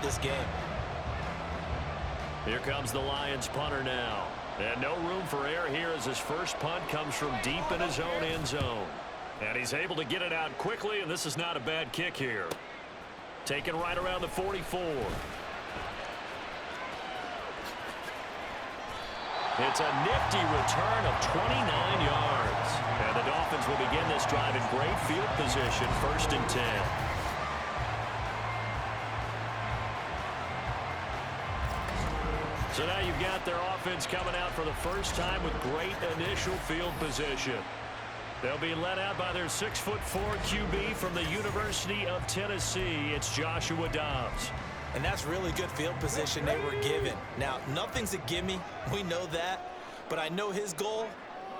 this game. Here comes the Lions punter now. And no room for error here as his first punt comes from deep in his own end zone. And he's able to get it out quickly, and this is not a bad kick here. Taken right around the 44. It's a nifty return of 29 yards. And the Dolphins will begin this drive in great field position, 1st and 10. So now you've got their offense coming out for the first time with great initial field position. They'll be led out by their 6'4" QB from the University of Tennessee. It's Joshua Dobbs. And that's really good field position they were given. Now, nothing's a gimme. We know that. But I know his goal,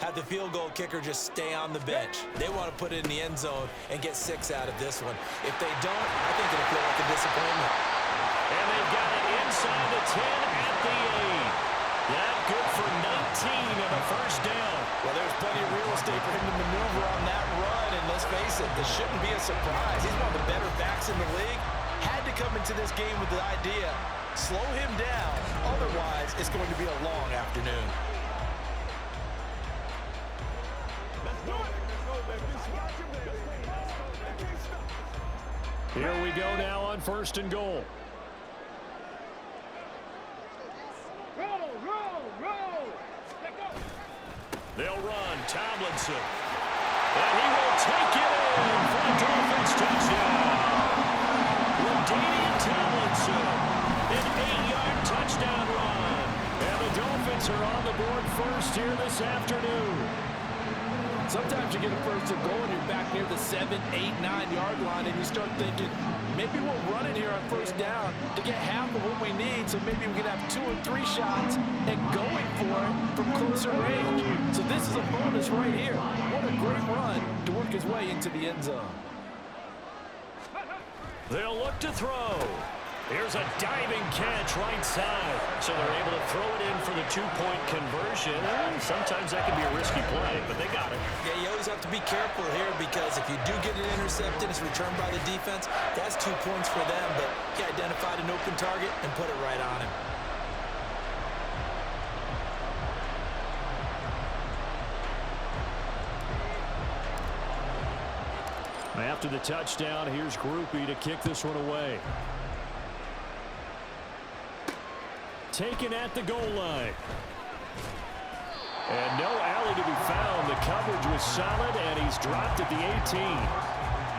have the field goal kicker just stay on the bench. They want to put it in the end zone and get 6 out of this one. If they don't, I think it'll feel like a disappointment. And they've got it inside the 10 at the 8. That good for 19 and a first down. Well, there's plenty of real estate for him to maneuver on that run. And let's face it, this shouldn't be a surprise. He's one of the better backs in the league. Had to come into this game with the idea, slow him down. Otherwise, it's going to be a long afternoon. Here we go now on 1st and goal. They'll run. Tomlinson. And he will take it in for a Dolphins touchdown. Damian Tomlinson, an 8-yard touchdown run. And the Dolphins are on the board first here this afternoon. Sometimes you get a 1st and goal and you're back near the 7, 8, 9-yard line and you start thinking, maybe we'll run it here on 1st down to get half of what we need, so maybe we can have 2 or 3 shots and going for it from closer range. So this is a bonus right here. What a great run to work his way into the end zone. They'll look to throw. Here's a diving catch right side. So they're able to throw it in for the 2-point conversion. Sometimes that can be a risky play, but they got it. Yeah, you always have to be careful here because if you do get it intercepted, it's returned by the defense. That's 2 points for them, but he identified an open target and put it right on him. After the touchdown, here's Groupie to kick this one away. Taken at the goal line. And no alley to be found. The coverage was solid, and he's dropped at the 18.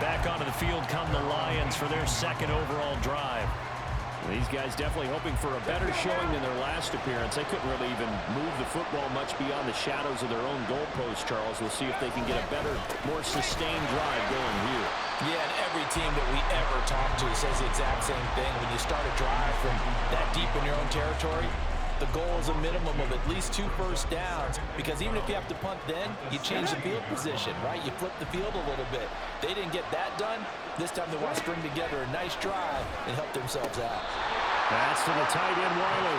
Back onto the field come the Lions for their 2nd overall drive. These guys definitely hoping for a better showing than their last appearance. They couldn't really even move the football much beyond the shadows of their own goalpost, Charles. We'll see if they can get a better, more sustained drive going here. Yeah, and every team that we ever talk to says the exact same thing. When you start a drive from that deep in your own territory, the goal is a minimum of at least 2 first downs, because even if you have to punt then, you change the field position, right? You flip the field a little bit. They didn't get that done. This time they want to string together a nice drive and help themselves out. That's to the tight end, Wiley.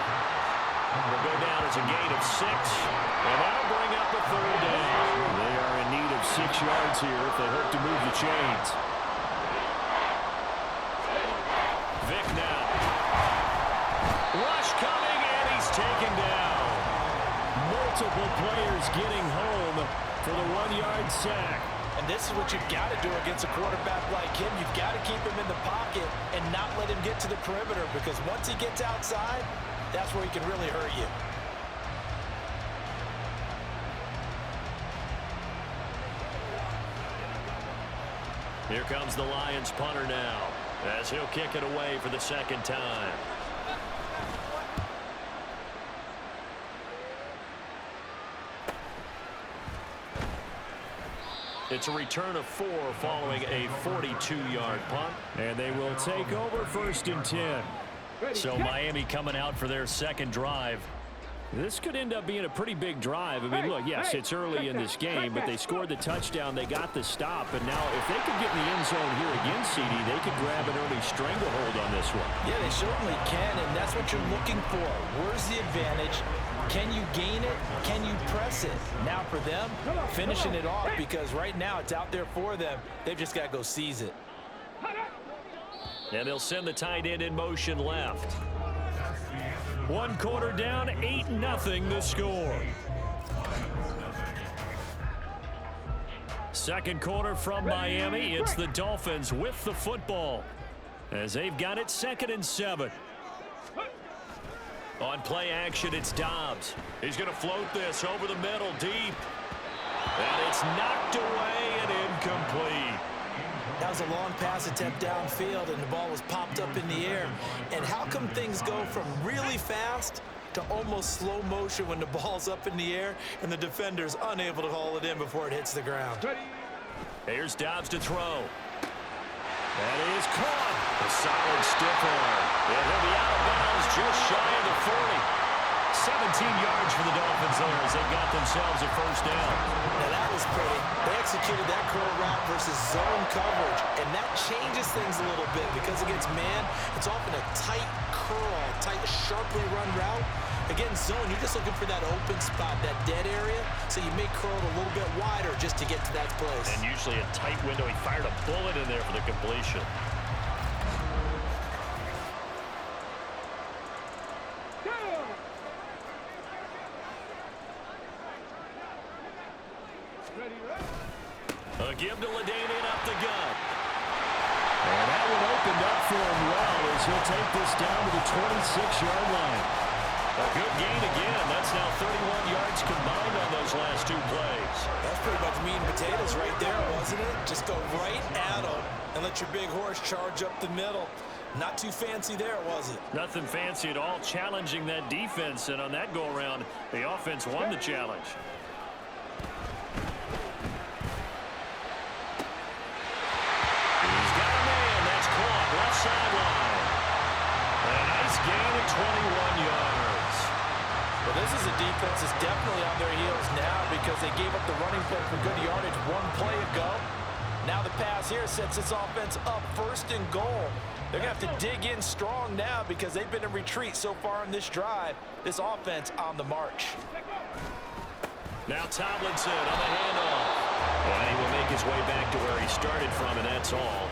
Will go down as a gain of 6, and that'll bring up a 3rd down. They are in need of 6 yards here if they hope to move the chains. Vick now. Rush coming, and he's taken down. Multiple players getting home for the 1-yard sack. And this is what you've got to do against a quarterback like him. You've got to keep him in the pocket and not let him get to the perimeter, because once he gets outside, that's where he can really hurt you. Here comes the Lions punter now, as he'll kick it away for the 2nd time. It's a return of 4 following a 42-yard punt. And they will take over 1st and 10. So Miami coming out for their 2nd drive. This could end up being a pretty big drive. I mean, look, yes, it's early in this game, but they scored the touchdown. They got the stop. And now if they could get in the end zone here again, CD, they could grab an early stranglehold on this one. Yeah, they certainly can, and that's what you're looking for. Where's the advantage? Can you gain it? Can you press it? Now for them, finishing it off, because right now it's out there for them. They've just got to go seize it. And they'll send the tight end in motion left. 1 quarter down, 8-0 the score. Second quarter from Miami. It's the Dolphins with the football as they've got it 2nd and 7. On play action, it's Dobbs. He's going to float this over the middle deep. And it's knocked away and incomplete. That was a long pass attempt downfield, and the ball was popped up in the air. And how come things go from really fast to almost slow motion when the ball's up in the air and the defender's unable to haul it in before it hits the ground? Here's Dobbs to throw. That is caught. A solid stiff arm. And he'll be out of bounds just shy of the 40. 17 yards for the Dolphins there as they got themselves a first down. Now that was pretty. They executed that curl route versus zone coverage, and that changes things a little bit because against man, it's often a tight curl, tight, sharply run route. Against zone, you're just looking for that open spot, that dead area, so you may curl it a little bit wider just to get to that place. And usually a tight window. He fired a bullet in there for the completion. A give to LaDainian up the gut. And that one opened up for him well as he'll take this down to the 26-yard line. A good gain again. That's now 31 yards combined on those last 2 plays. That's pretty much meat and potatoes right there, wasn't it? Just go right at them and let your big horse charge up the middle. Not too fancy there, was it? Nothing fancy at all, challenging that defense. And on that go-around, the offense won the challenge. Left sideline. A nice gain of 21 yards. Well, this is a defense that's definitely on their heels now because they gave up the running play for good yardage 1 play ago. Now the pass here sets this offense up 1st and goal. They're going to have to dig in strong now because they've been in retreat so far in this drive. This offense on the march. Now Tomlinson on the handoff. And he will make his way back to where he started from, and that's all.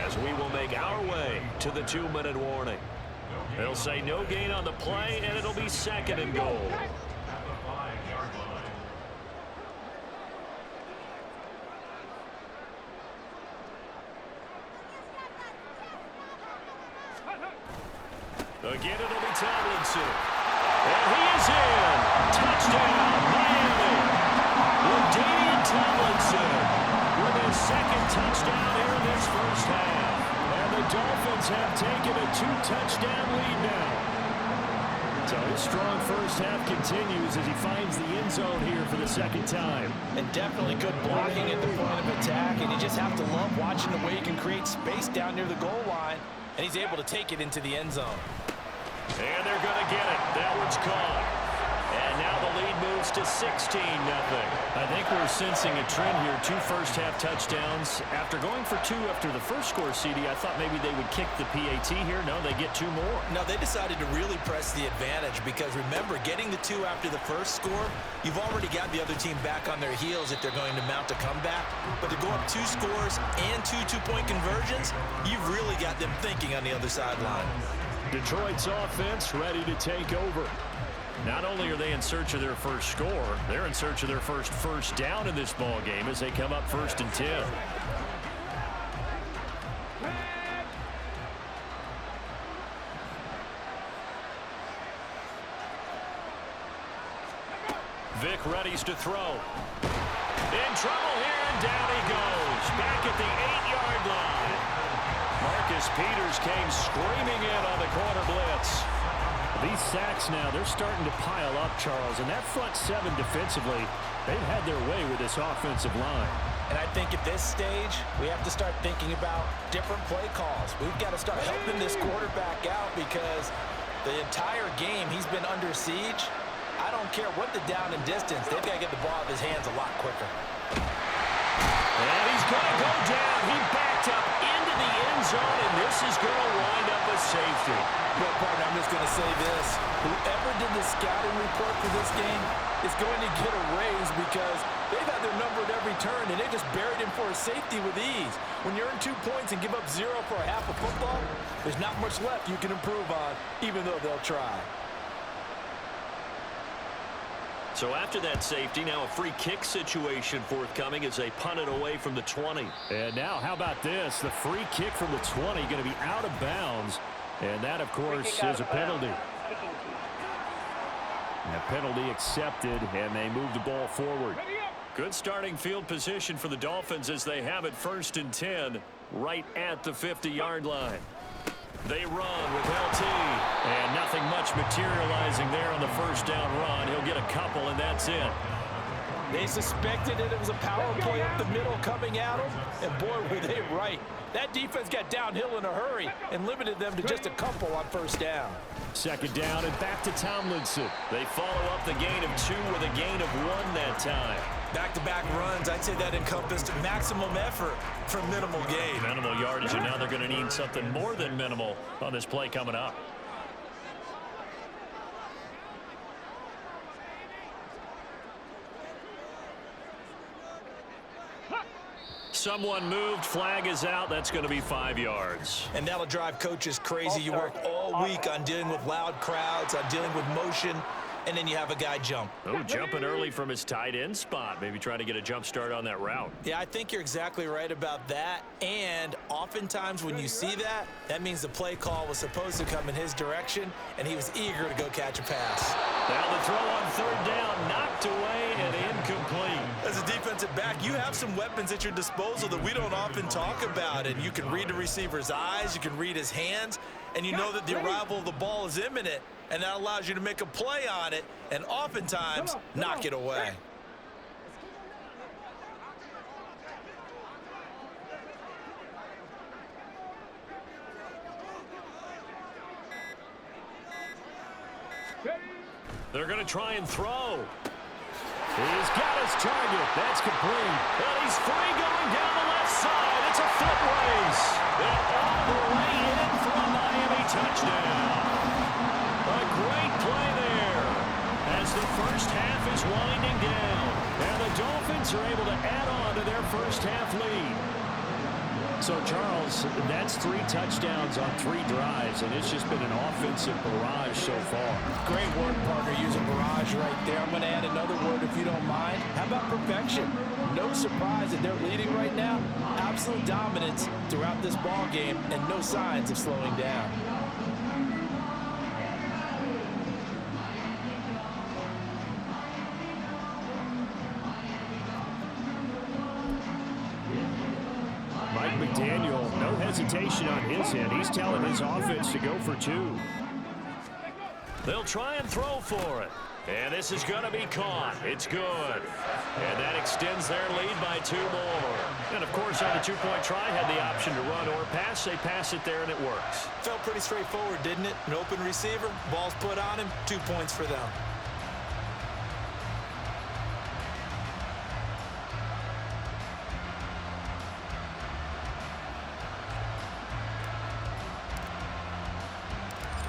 As we will make our way to the 2-minute warning. They'll say no gain on the play, and it'll be 2nd and goal. Again, it'll be Tomlinson. And he is in. Touchdown, Miami. LaDainian Tomlinson with his 2nd touchdown here in this first half. And the Dolphins have taken a 2-touchdown lead now. So his strong first half continues as he finds the end zone here for the 2nd time. And definitely good blocking at the point of attack, and you just have to love watching the way he can create space down near the goal line, and he's able to take it into the end zone. And they're going to get it. That one's caught. And now the lead moves to 16-0. I think we're sensing a trend here. 2 first-half touchdowns. After going for 2 after the first score, CD, I thought maybe they would kick the PAT here. No, they get 2 more. No, they decided to really press the advantage because, remember, getting the 2 after the first score, you've already got the other team back on their heels if they're going to mount a comeback. But to go up 2 scores and 2 two-point conversions, you've really got them thinking on the other sideline. Detroit's offense ready to take over. Not only are they in search of their first score, they're in search of their first down in this ball game as they come up 1st and 10. Vic readies to throw. In trouble here, and down he goes. Back at the 8-yard line. Marcus Peters came screaming in on the corner blitz. These sacks now, they're starting to pile up, Charles. And that front 7 defensively, they've had their way with this offensive line. And I think at this stage, we have to start thinking about different play calls. We've got to start helping this quarterback out because the entire game he's been under siege. I don't care what the down and distance, they've got to get the ball out of his hands a lot quicker. And he's going to go down. He backed up into the end zone, and this is going to wind up a safety. Well, partner, I'm just going to say this. Whoever did the scouting report for this game is going to get a raise because they've had their number at every turn, and they just buried him for a safety with ease. When you earn 2 points and give up 0 for a half of football, there's not much left you can improve on, even though they'll try. So after that safety, now a free kick situation forthcoming as they punt it away from the 20. And now, how about this? The free kick from the 20 going to be out of bounds. And that, of course, is a penalty. And a penalty accepted, and they move the ball forward. Good starting field position for the Dolphins as they have it 1st and 10 right at the 50-yard line. They run with LT, and nothing much materializing there on the first down run. He'll get a couple, and that's it. They suspected that it was a power play up the middle coming at them, and boy, were they right. That defense got downhill in a hurry and limited them to just a couple on first down. 2nd down and back to Tomlinson. They follow up the gain of 2 with a gain of 1 that time. Back-to-back runs, I'd say that encompassed maximum effort for minimal gain. Minimal yardage, and now they're going to need something more than minimal on this play coming up. Someone moved, flag is out. That's going to be 5 yards. And that'll drive coaches crazy. You work all week on dealing with loud crowds, on dealing with motion, and then you have a guy jump. Oh, jumping early from his tight end spot. Maybe trying to get a jump start on that route. Yeah, I think you're exactly right about that. And oftentimes when you see that, that means the play call was supposed to come in his direction, and he was eager to go catch a pass. Now the throw on 3rd down, knocked away and incomplete. As a defensive back, you have some weapons at your disposal that we don't often talk about. And you can read the receiver's eyes, you can read his hands, and you know that the arrival of the ball is imminent. And that allows you to make a play on it and oftentimes knock it away. They're going to try and throw. He's got his target. That's complete. And he's free going down the left side. It's a foot race. And all the way in for a Miami touchdown. A great play there as the first half is winding down. And the Dolphins are able to add on to their first half lead. So, Charles, that's 3 touchdowns on 3 drives, and it's just been an offensive barrage so far. Great work, partner, using barrage right there. I'm going to add another word if you don't mind. How about perfection? No surprise that they're leading right now. Absolute dominance throughout this ball game and no signs of slowing down. McDaniel, no hesitation on his end. He's telling his offense to go for 2. They'll try and throw for it. And this is going to be caught. It's good. And that extends their lead by 2 more. And, of course, on the 2-point try, had the option to run or pass. They pass it there, and it works. Felt pretty straightforward, didn't it? An open receiver, ball's put on him, 2 points for them.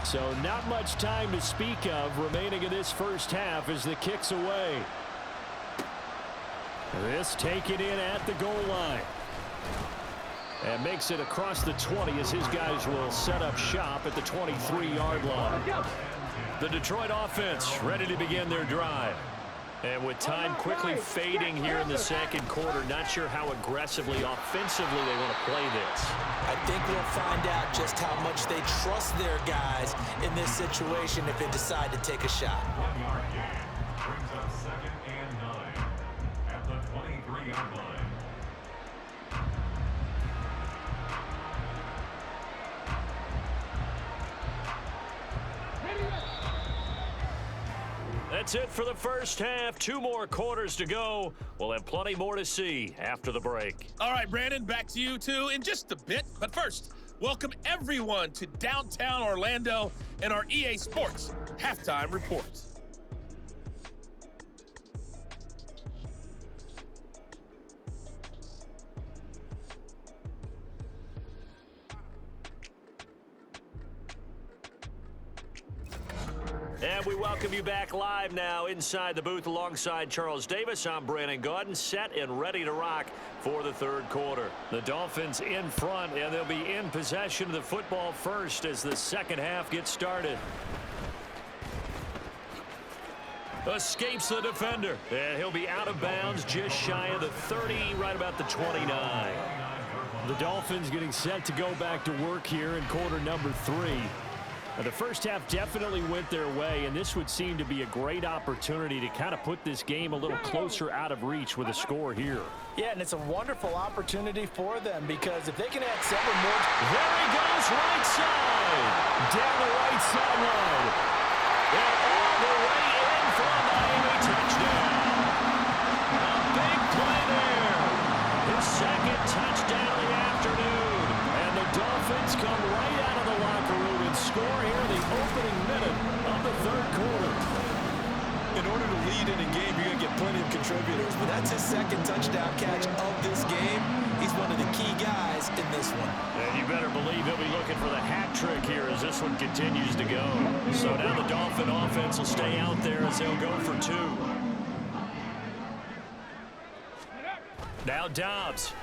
So not much time to speak of remaining in this first half as the kick's away. This taken in at the goal line. And makes it across the 20 as his guys will set up shop at the 23-yard line. The Detroit offense ready to begin their drive. And with time quickly fading here in the second quarter, not sure how aggressively, offensively they want to play this. I think we'll find out just how much they trust their guys in this situation if they decide to take a shot. 1 yard gain brings up 2nd and 9 at the 23-yard line. That's it for the first half. 2 more quarters to go. We'll have plenty more to see after the break. All right, Brandon, back to you two in just a bit. But first, welcome everyone to downtown Orlando and our EA Sports Halftime Report. And we welcome you back live now inside the booth alongside Charles Davis. I'm Brandon Gaudin, set and ready to rock for the third quarter. The Dolphins in front, and they'll be in possession of the football first as the second half gets started. Escapes the defender, and he'll be out of bounds just shy of the 30, right about the 29. The Dolphins getting set to go back to work here in quarter number 3. The first half definitely went their way, and this would seem to be a great opportunity to kind of put this game a little closer out of reach with a score here. Yeah, and it's a wonderful opportunity for them because if they can add several more. There he goes, right side. Down the right sideline. And all the way in for a Miami touchdown. A big play there. His second touchdown of the afternoon. And the Dolphins come right out of the locker room and score here in the opening minute of the third quarter. In order to lead in a game, you're going to get plenty of contributors, but that's his second touchdown catch of this game. He's one of the key guys in this one. And you better believe he'll be looking for the hat trick here as this one continues to go. So now the Dolphin offense will stay out there as they'll go for 2. Now Dobbs.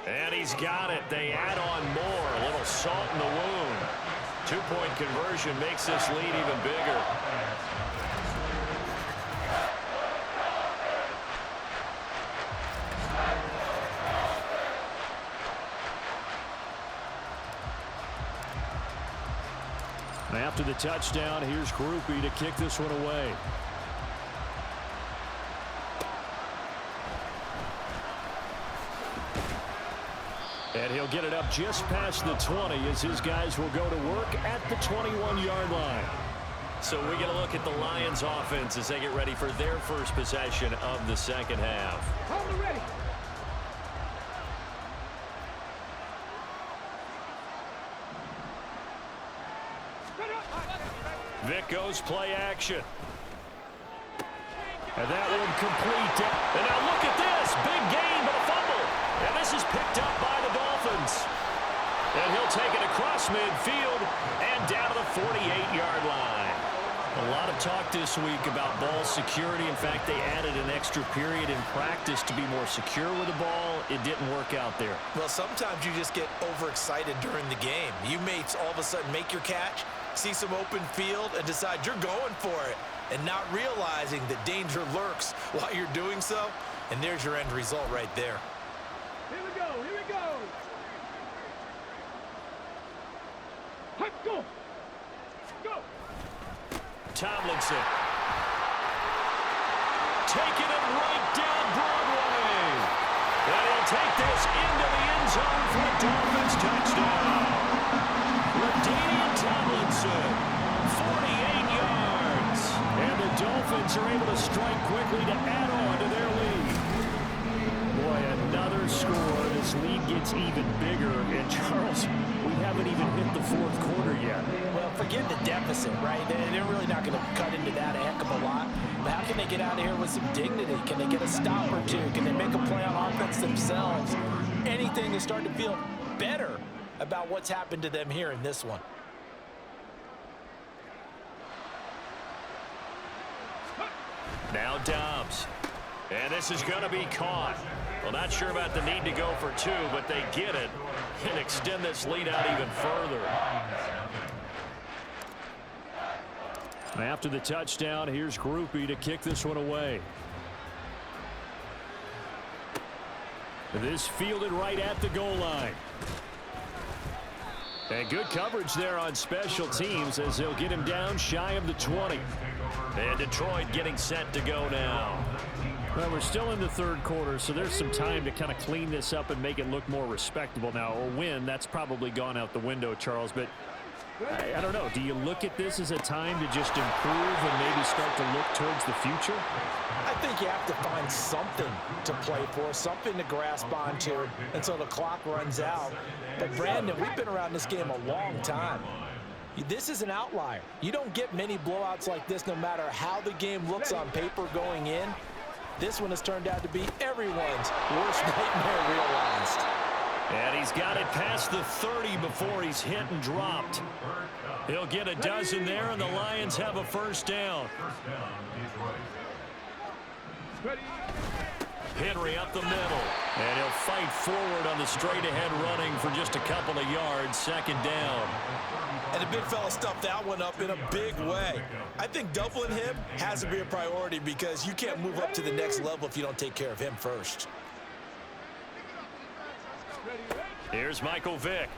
And he's got it. They add on more. A little salt in the wound. 2-point conversion makes this lead even bigger. After the touchdown, here's Groupie to kick this one away. And he'll get it up just past the 20 as his guys will go to work at the 21-yard line. So we get a look at the Lions offense as they get ready for their first possession of the second half. Ready. Vic goes play action. And that one complete. And now look at this. Big gain, but a fumble. And this is picked up by the Dolphins. And he'll take it across midfield and down to the 48-yard line. A lot of talk this week about ball security. In fact, they added an extra period in practice to be more secure with the ball. It didn't work out there. Well, sometimes you just get overexcited during the game. You may all of a sudden make your catch, see some open field, and decide you're going for it, and not realizing that danger lurks while you're doing so. And there's your end result right there. Here we go. Let's go. Go. Tomlinson. Taking it right down Broadway. And he'll take this into the end zone for a Dolphins touchdown. LaDainian Tomlinson, 48 yards. And the Dolphins are able to strike quickly to add on to their lead. Boy, another score. This lead gets even bigger. And Charles, we haven't even hit the fourth quarter yet. Well, forget the deficit, right? They're really not going to cut into that a heck of a lot. But how can they get out of here with some dignity? Can they get a stop or two? Can they make a play on offense themselves? Anything to start to feel better about what's happened to them here in this one. Now Dobbs. And this is going to be caught. Well, not sure about the need to go for 2, but they get it and extend this lead out even further. After the touchdown, here's Groupie to kick this one away. This fielded right at the goal line. And good coverage there on special teams as they'll get him down shy of the 20. And Detroit getting set to go now. Well, we're still in the third quarter, so there's some time to kind of clean this up and make it look more respectable. Now, a win, that's probably gone out the window, Charles, but I don't know. Do you look at this as a time to just improve and maybe start to look towards the future? I think you have to find something to play for, something to grasp onto until the clock runs out. But, Brandon, we've been around this game a long time. This is an outlier. You don't get many blowouts like this no matter how the game looks on paper going in. This one has turned out to be everyone's worst nightmare realized. And he's got it past the 30 before he's hit and dropped. He'll get a dozen there, and the Lions have a first down. Henry up the middle, and he'll fight forward on the straight-ahead running for just a couple of yards, second down. And the big fella stuffed that one up in a big way. I think doubling him has to be a priority because you can't move up to the next level if you don't take care of him first. Here's Michael Vick.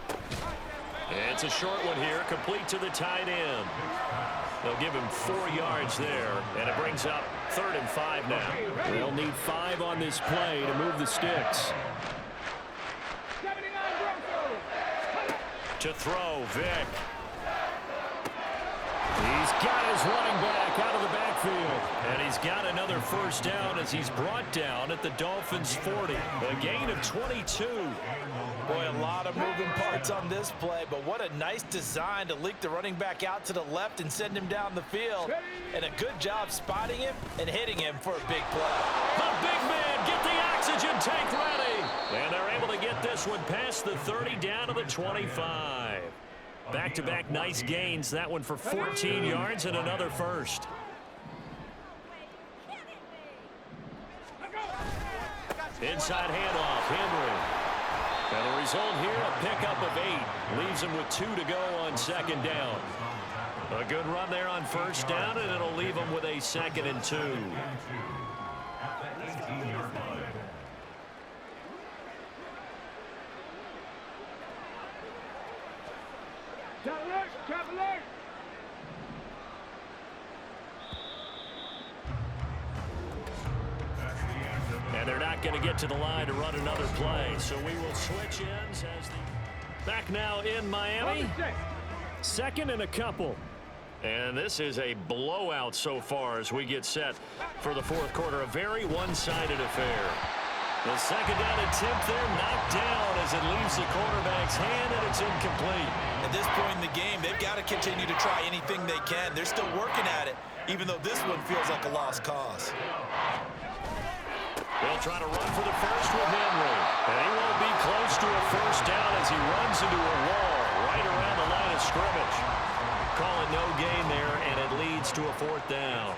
It's a short one here, complete to the tight end. They'll give him 4 yards there, and it brings up 3rd and 5 now. They'll need 5 on this play to move the sticks. To throw, Vick. He's got his running back out of the backfield. And he's got another first down as he's brought down at the Dolphins' 40. A gain of 22. Boy, a lot of moving parts on this play, but what a nice design to leak the running back out to the left and send him down the field. And a good job spotting him and hitting him for a big play. The big man, get the oxygen tank ready. And they're able to get this one past the 30 down to the 25. Back-to-back nice gains. That one for 14 yards and another first. Inside handoff, Henry. And the result here, a pickup of 8. Leaves him with 2 to go on second down. A good run there on first down, and it'll leave him with a 2nd and 2. And they're not going to get to the line to run another play. So we will switch ends as the back now in Miami. 2nd and a couple. And this is a blowout so far as we get set for the 4th quarter. A very one-sided affair. The second down attempt there knocked down as it leaves the quarterback's hand, and it's incomplete. At this point in the game, they've got to continue to try anything they can. They're still working at it, even though this one feels like a lost cause. They'll try to run for the first with Henry. And he won't be close to a first down as he runs into a wall right around the line of scrimmage. Call it no gain there, and it leads to a 4th down.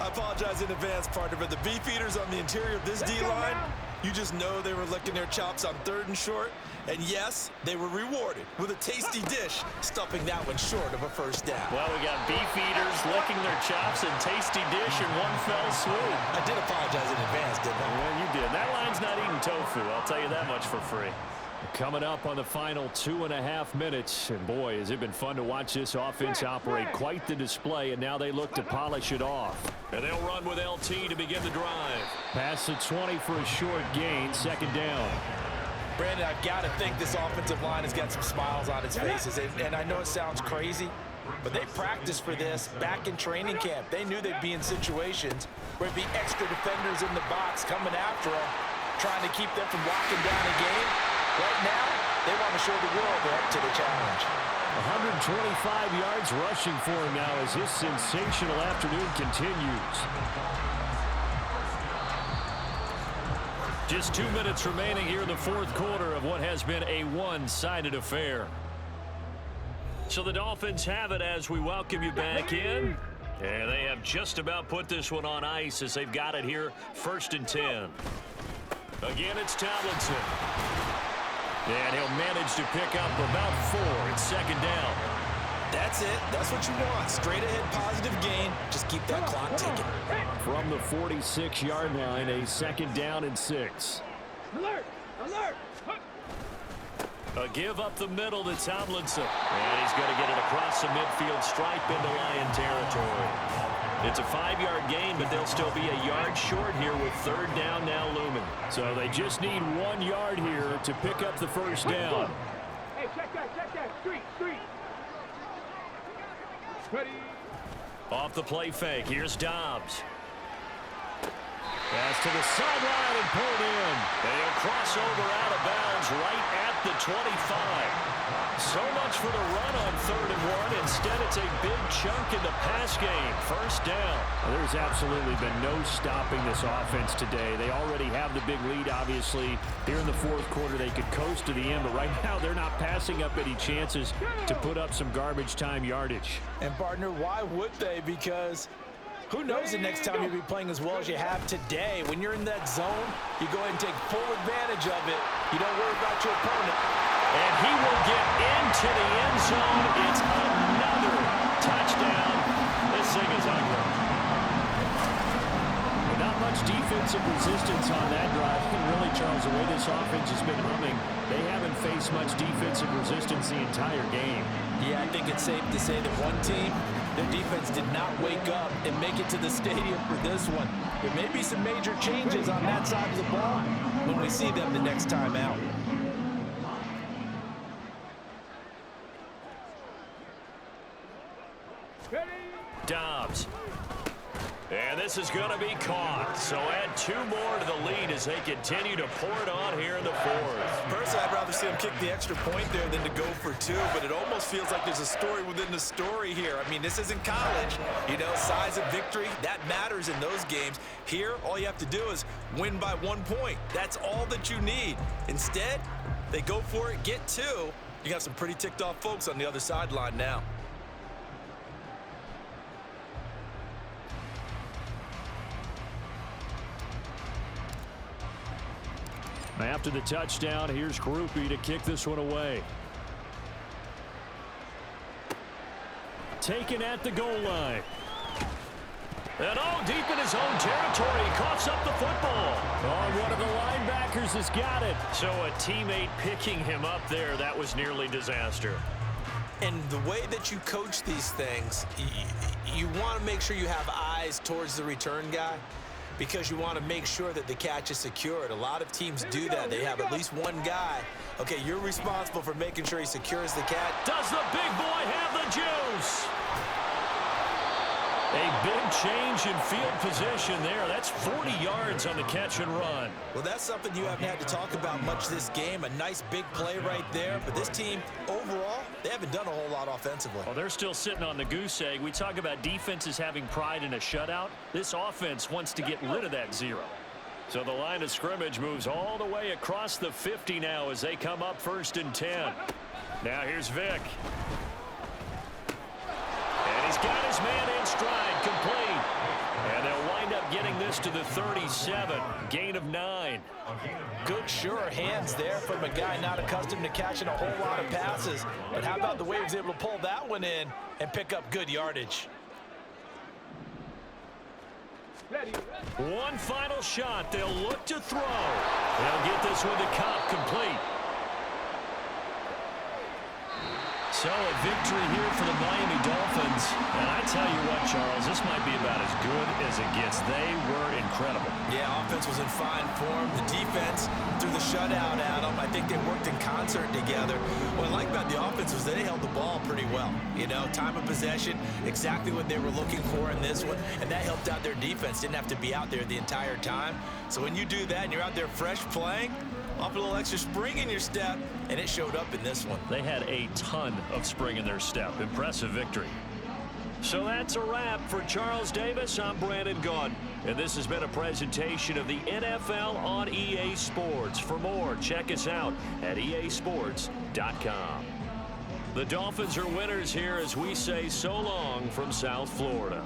I apologize in advance, partner, but the beef eaters on the interior of this D-line, you just know they were licking their chops on 3rd and short. And yes, they were rewarded with a tasty dish, stuffing that one short of a first down. Well, we got beef eaters licking their chops and tasty dish in one fell swoop. I did apologize in advance, didn't I? Yeah, you did. That line's not eating tofu, I'll tell you that much for free. Coming up on the final 2.5 minutes, and boy, has it been fun to watch this offense operate. Quite the display, and now they look to polish it off. And they'll run with LT to begin the drive. Past the 20 for a short gain, 2nd down. Brandon, I've got to think this offensive line has got some smiles on its faces, and I know it sounds crazy, but they practiced for this back in training camp. They knew they'd be in situations where it'd be extra defenders in the box coming after them, trying to keep them from locking down a game. Right now, they want to show the world they're up to the challenge. 125 yards rushing for him now as this sensational afternoon continues. Just 2 minutes remaining here in the 4th quarter of what has been a one-sided affair. So the Dolphins have it as we welcome you back in. And they have just about put this one on ice as they've got it here, 1st and 10. Again, it's Tomlinson. And he'll manage to pick up about 4. It's 2nd down. That's it. That's what you want. Straight ahead positive gain. Just keep that clock ticking. From the 46-yard line, a 2nd down and 6. Alert! Alert! A give up the middle to Tomlinson. And he's going to get it across the midfield stripe into Lion territory. It's a 5-yard gain, but they'll still be a yard short here with 3rd down now looming. So they just need 1 yard here to pick up the first down. Hey, check that, street. Ready. Off the play fake, here's Dobbs. Pass to the sideline and pulled in. And he'll cross over out of bounds right at the 25. So much for the run on 3rd and 1. Instead, it's a big chunk in the pass game. First down. Well, there's absolutely been no stopping this offense today. They already have the big lead, obviously. Here in the 4th quarter, they could coast to the end, but right now they're not passing up any chances to put up some garbage time yardage. And, partner, why would they? Because who knows the next time you'll be playing as well as you have today. When you're in that zone, you go ahead and take full advantage of it. You don't worry about your opponent. And he will get into the end zone. It's another touchdown. This thing is ugly. Well, not much defensive resistance on that drive. And really, Charles, the way this offense has been humming, they haven't faced much defensive resistance the entire game. Yeah, I think it's safe to say that one team, their defense did not wake up and make it to the stadium for this one. There may be some major changes on that side of the ball when we see them the next time out. Dobbs. And this is going to be caught. So add 2 more to the lead as they continue to pour it on here in the 4th. Personally, I'd rather see them kick the extra point there than to go for 2, but it almost feels like there's a story within the story here. I mean, this isn't college. You know, size of victory, that matters in those games. Here, all you have to do is win by 1 point. That's all that you need. Instead, they go for it, get 2. You got some pretty ticked off folks on the other sideline now. After the touchdown, here's Groupie to kick this one away. Taken at the goal line. And deep in his own territory, he coughs up the football. One of the linebackers has got it. So a teammate picking him up there, that was nearly disaster. And the way that you coach these things, you want to make sure you have eyes towards the return guy, because you want to make sure that the catch is secured. A lot of teams do that. They have at least one guy. Okay, you're responsible for making sure he secures the catch. Does the big boy have the juice? A big change in field position there. That's 40 yards on the catch and run. Well, that's something you haven't had to talk about much this game. A nice big play right there. But this team, overall, they haven't done a whole lot offensively. Well, they're still sitting on the goose egg. We talk about defenses having pride in a shutout. This offense wants to get rid of that 0. So the line of scrimmage moves all the way across the 50 now as they come up 1st and 10. Now here's Vick. And he's got his man in stride, complete. And they'll wind up getting this to the 37. Gain of 9. Good, sure hands there from a guy not accustomed to catching a whole lot of passes. But how about the way he was able to pull that one in and pick up good yardage? One final shot. They'll look to throw. They'll get this one to Cobb, complete. So a victory here for the Miami Dolphins. And I tell you what, Charles, this might be about as good as it gets. They were incredible. Yeah, offense was in fine form. The defense threw the shutout at them. I think they worked in concert together. What I like about the offense was they held the ball pretty well. You know, time of possession, exactly what they were looking for in this one. And that helped out their defense. Didn't have to be out there the entire time. So when you do that and you're out there fresh playing, off a little extra spring in your step, and it showed up in this one. They had a ton of spring in their step. Impressive victory. So that's a wrap for Charles Davis. I'm Brandon Gaudin, and this has been a presentation of the NFL on EA Sports. For more, check us out at easports.com. The Dolphins are winners here as we say so long from South Florida.